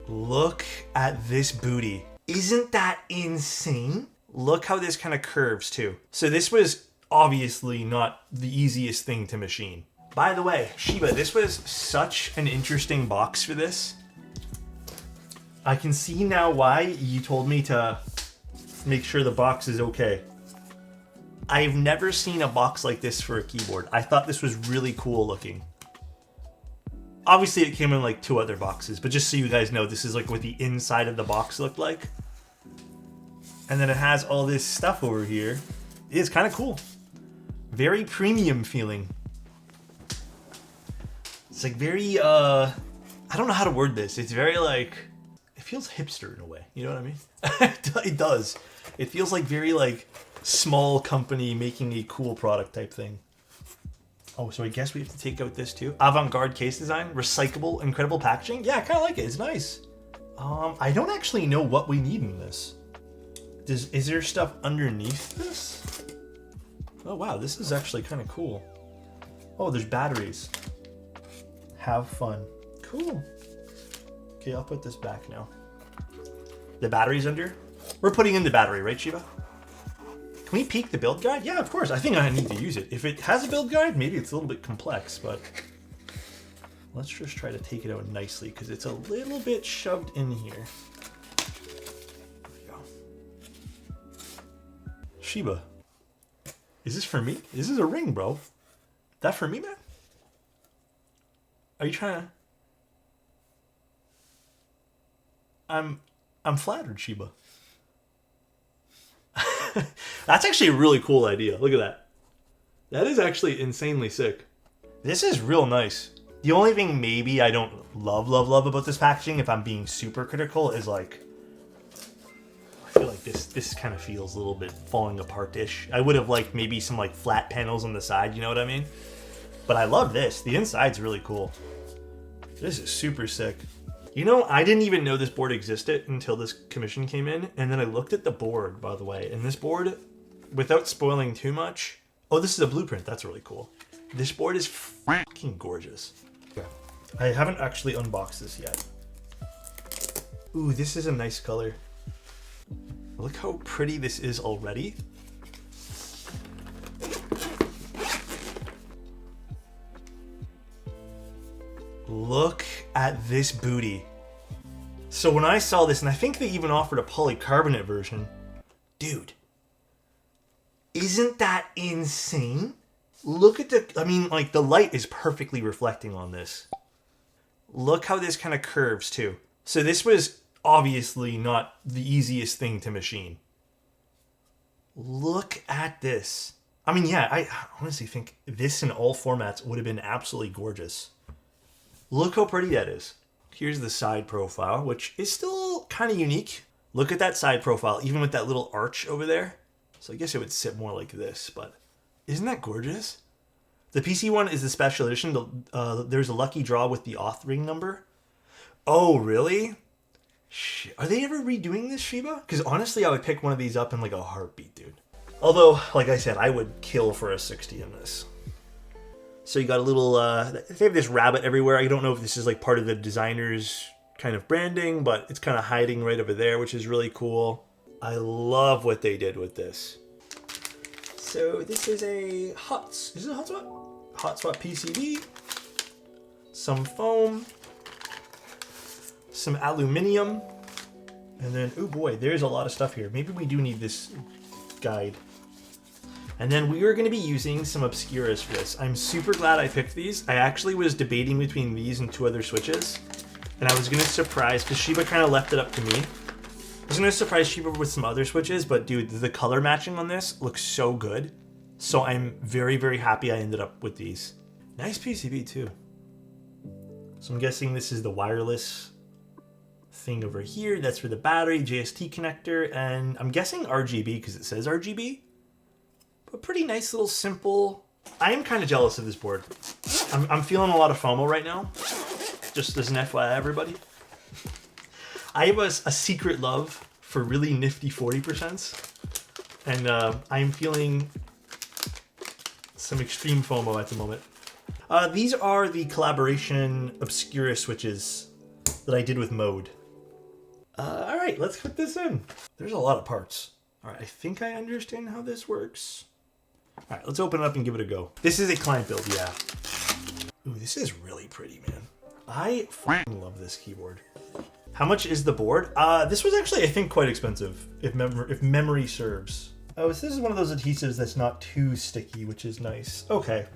Look at this booty. Isn't that insane? Look how this kind of curves too. So this was obviously not the easiest thing to machine. By the way, Shiba, this was such an interesting box for this. I can see now why you told me to make sure the box is okay. I've never seen a box like this for a keyboard. I thought this was really cool looking. Obviously it came in like 2 other boxes, but just so you guys know, this is like what the inside of the box looked like. And then it has all this stuff over here. It is kind of cool. Very premium feeling. It's like very, I don't know how to word this. It's very like, it feels hipster in a way. You know what I mean? It does. It feels like very like small company making a cool product type thing. Oh, so I guess we have to take out this too. Avant-garde case design, recyclable, incredible packaging. Yeah, I kind of like it. It's nice. I don't actually know what we need in this. Is there stuff underneath this? Oh wow, this is actually kind of cool. Oh, there's batteries. Have fun. Cool. Okay, I'll put this back now. The battery's under? We're putting in the battery, right, Shiva? Can we peek the build guide? Yeah, of course. I think I need to use it. If it has a build guide, maybe it's a little bit complex, but let's just try to take it out nicely because it's a little bit shoved in here. There we go. Shiba, is this for me? This is a ring, bro. That for me, man? Are you trying to... I'm flattered, Shiba. That's actually a really cool idea. Look at that. That is actually insanely sick. This is real nice. The only thing maybe I don't love about this packaging, if I'm being super critical, is like, I feel like this kind of feels a little bit falling apart-ish. I would have liked maybe some like flat panels on the side, you know what I mean? But I love this. The inside's really cool. This is super sick. You know, I didn't even know this board existed until this commission came in, and then I looked at the board, by the way, and this board, without spoiling too much... Oh, this is a blueprint. That's really cool. This board is fucking gorgeous. I haven't actually unboxed this yet. Ooh, this is a nice color. Look how pretty this is already. Look at this booty. So when I saw this, and I think they even offered a polycarbonate version, dude, isn't that insane? Look at the, I mean, like the light is perfectly reflecting on this. Look how this kind of curves too. So this was obviously not the easiest thing to machine. Look at this. I mean, yeah, I honestly think this in all formats would have been absolutely gorgeous. Look how pretty that is. Here's the side profile, which is still kind of unique. Look at that side profile, even with that little arch over there. So I guess it would sit more like this, but isn't that gorgeous? The PC one is the special edition. There's a lucky draw with the auth ring number. Oh, really? Shit. Are they ever redoing this, Shiba? Because honestly, I would pick one of these up in like a heartbeat, dude. Although, like I said, I would kill for a 60 in this. So you got a little, they have this rabbit everywhere. I don't know if this is like part of the designer's kind of branding, but it's kind of hiding right over there, which is really cool. I love what they did with this. So this is a is it a hotspot? Hotspot PCB, some foam, some aluminum, and then, oh boy, there's a lot of stuff here. Maybe we do need this guide. And then we are going to be using some Obscuras for this. I'm super glad I picked these. I actually was debating between these and 2 other switches. And I was going to surprise, because Shiba kind of left it up to me. I was going to surprise Shiba with some other switches, but dude, the color matching on this looks so good. So I'm very, very happy I ended up with these. Nice PCB too. So I'm guessing this is the wireless thing over here. That's for the battery, JST connector, and I'm guessing RGB because it says RGB. But pretty nice little simple. I am kind of jealous of this board. I'm feeling a lot of FOMO right now. Just as an FYI, everybody. I have a secret love for really nifty 40%. And I'm feeling some extreme FOMO at the moment. These are the collaboration Obscura switches that I did with Mode. All right, let's put this in. There's a lot of parts. All right, I think I understand how this works. All right, let's open it up and give it a go. This is a client build, yeah. Ooh, this is really pretty, man. I fucking love this keyboard. How much is the board? This was actually, I think, quite expensive, if memory serves. Oh, so this is one of those adhesives that's not too sticky, which is nice. Okay.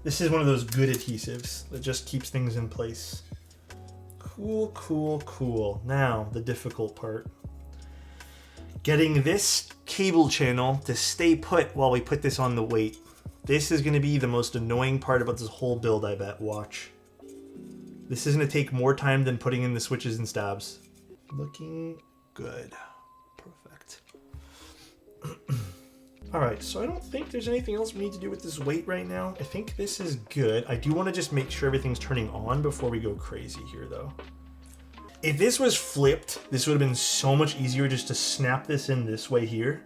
This is one of those good adhesives that just keeps things in place. Cool, cool, cool. Now, the difficult part. Getting this cable channel to stay put while we put this on the weight. This is going to be the most annoying part about this whole build, I bet. Watch. This is going to take more time than putting in the switches and stabs. Looking good. Perfect. Alright, so I don't think there's anything else we need to do with this weight right now. I think this is good. I do want to just make sure everything's turning on before we go crazy here, though. If this was flipped, this would have been so much easier just to snap this in this way here.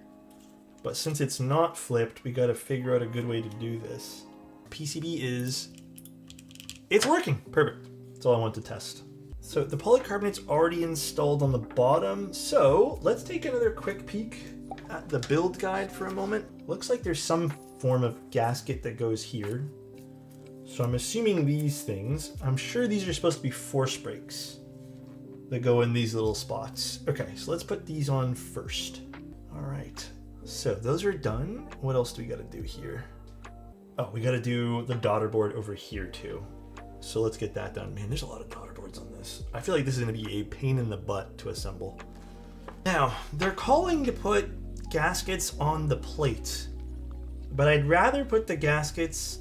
But since it's not flipped, we got to figure out a good way to do this. PCB is... It's working! Perfect. That's all I want to test. So the polycarbonate's already installed on the bottom. So let's take another quick peek at the build guide for a moment. Looks like there's some form of gasket that goes here. So I'm assuming these things, I'm sure these are supposed to be force brakes that go in these little spots. Okay, so let's put these on first. All right, so those are done. What else do we gotta do here? Oh, we gotta do the daughter board over here too. So let's get that done. Man, there's a lot of daughter boards on this. I feel like this is gonna be a pain in the butt to assemble. Now, they're calling to put gaskets on the plate, but I'd rather put the gaskets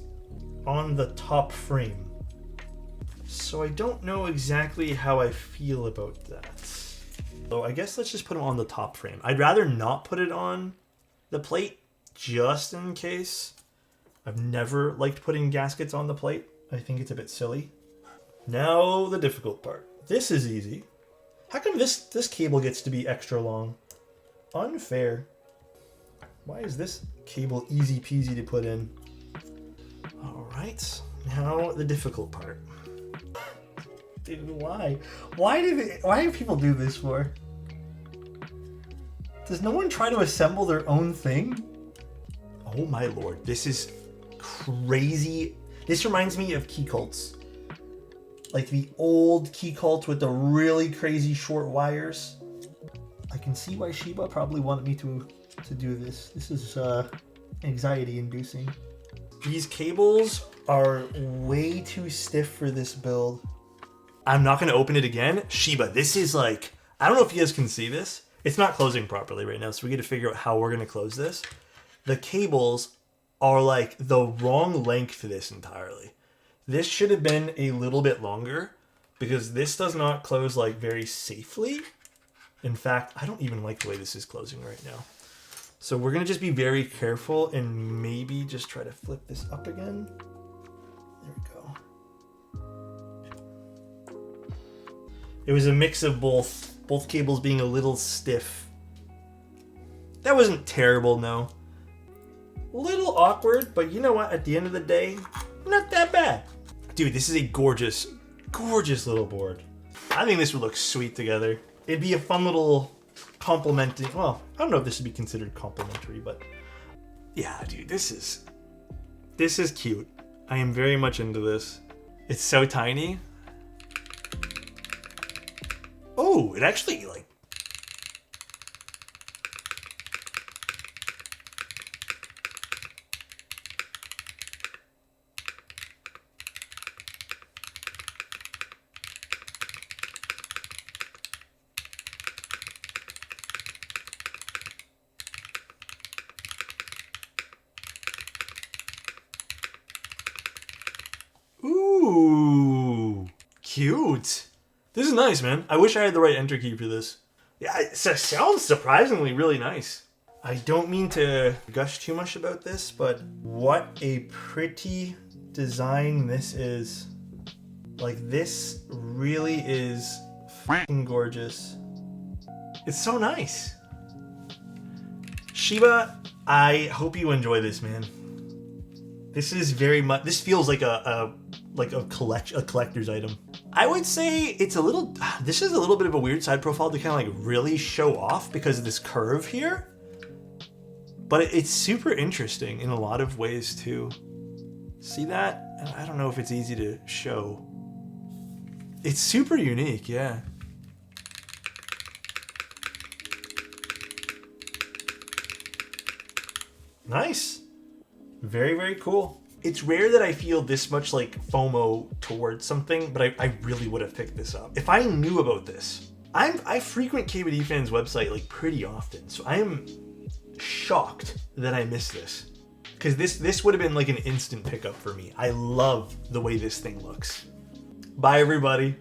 on the top frame. So I don't know exactly how I feel about that. So I guess let's just put them on the top frame. I'd rather not put it on the plate just in case. I've never liked putting gaskets on the plate. I think it's a bit silly. Now the difficult part. This is easy. How come this cable gets to be extra long? Unfair. Why is this cable easy peasy to put in? All right, now the difficult part. Dude, why? Why do people do this for? Does no one try to assemble their own thing? Oh my lord, this is crazy. This reminds me of key cults. Like the old key cult with the really crazy short wires. I can see why Shiba probably wanted me to do this. This is anxiety inducing. These cables are way too stiff for this build. I'm not going to open it again. Shiba, this is like, I don't know if you guys can see this. It's not closing properly right now, so we got to figure out how we're going to close this. The cables are like the wrong length for this entirely. This should have been a little bit longer because this does not close like very safely. In fact, I don't even like the way this is closing right now. So we're going to just be very careful and maybe just try to flip this up again. There we go. It was a mix of both cables being a little stiff. That wasn't terrible, no. A little awkward, but you know what? At the end of the day, not that bad. Dude, this is a gorgeous, gorgeous little board. I think this would look sweet together. It'd be a fun little complementing. Well, I don't know if this would be considered complimentary, but yeah, dude, this is cute. I am very much into this. It's so tiny. Oh, it actually like. Ooh, cute. This is nice, man. I wish I had the right enter key for this. Yeah, it sounds surprisingly really nice. I don't mean to gush too much about this, but what a pretty design this is. Like, this really is f***ing gorgeous. It's so nice. Shiba, I hope you enjoy this, man. This is very much. This feels like a collector's item. I would say it's a little, this is a little bit of a weird side profile to kind of like really show off because of this curve here. But it's super interesting in a lot of ways too. See that? I don't know if it's easy to show. It's super unique, yeah. Nice. Very, very cool. It's rare that I feel this much like FOMO towards something, but I really would have picked this up. If I knew about this, I frequent KBD Fans website like pretty often, so I am shocked that I missed this. Because this would have been like an instant pickup for me. I love the way this thing looks. Bye everybody.